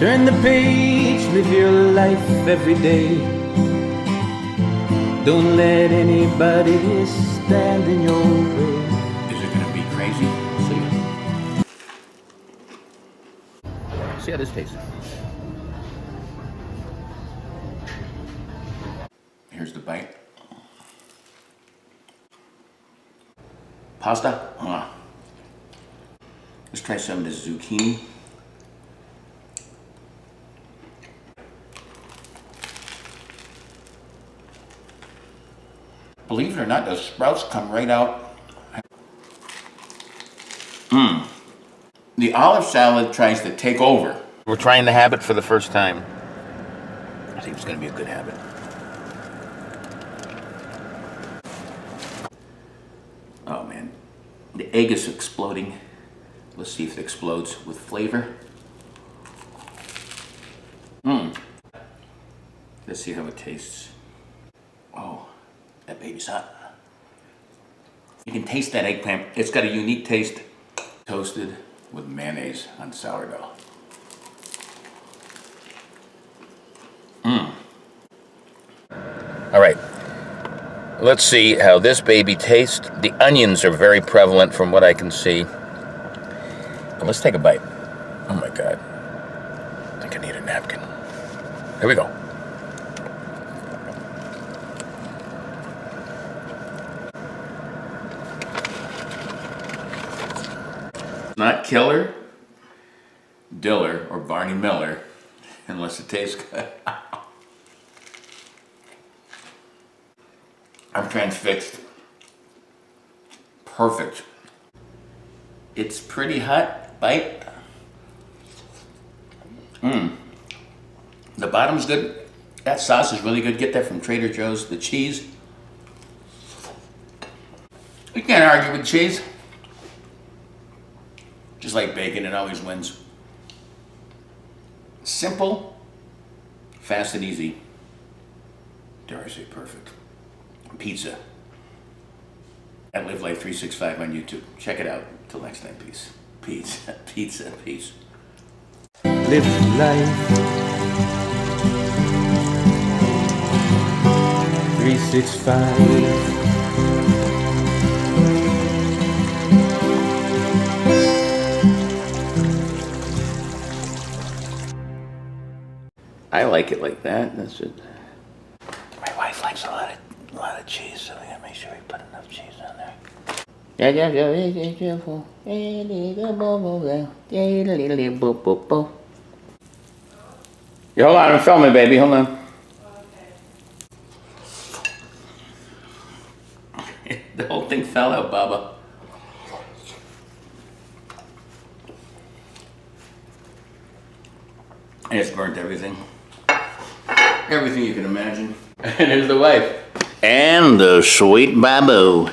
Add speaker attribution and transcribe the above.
Speaker 1: Turn the page, live your life every day. Don't let anybody stand in your way.
Speaker 2: Is it gonna be crazy? See how this tastes. Here's the bite. Pasta? Let's try some of this zucchini. Believe it or not, the sprouts come right out. The olive salad tries to take over. We're trying the habit for the first time. I think it's going to be a good habit. Oh man, the egg is exploding. Let's see if it explodes with flavor. Let's see how it tastes. Oh, that baby's hot. You can taste that eggplant. It's got a unique taste. Toasted with mayonnaise on sourdough. All right, let's see how this baby tastes. The onions are very prevalent from what I can see. But let's take a bite. Oh my God, I think I need a napkin. Here we go. Not Killer, Diller, or Barney Miller, unless it tastes good. I'm transfixed. Perfect. It's pretty hot. Bite. The bottom's good. That sauce is really good. Get that from Trader Joe's. The cheese. You can't argue with cheese. Just like bacon, it always wins. Simple, fast and easy. Dare I say perfect. Pizza. At Live Life 365 on YouTube. Check it out. Till next time, peace. Pizza, pizza, peace.
Speaker 1: Live life 365.
Speaker 2: I like it like that. That's it. My wife likes a lot of cheese, so we gotta make sure we put enough cheese on there. You hold on, I'm filming, baby. Hold on. Okay. The whole thing fell out, Baba. And it's burnt everything. Everything you can imagine. And here's the wife. And the sweet Babu.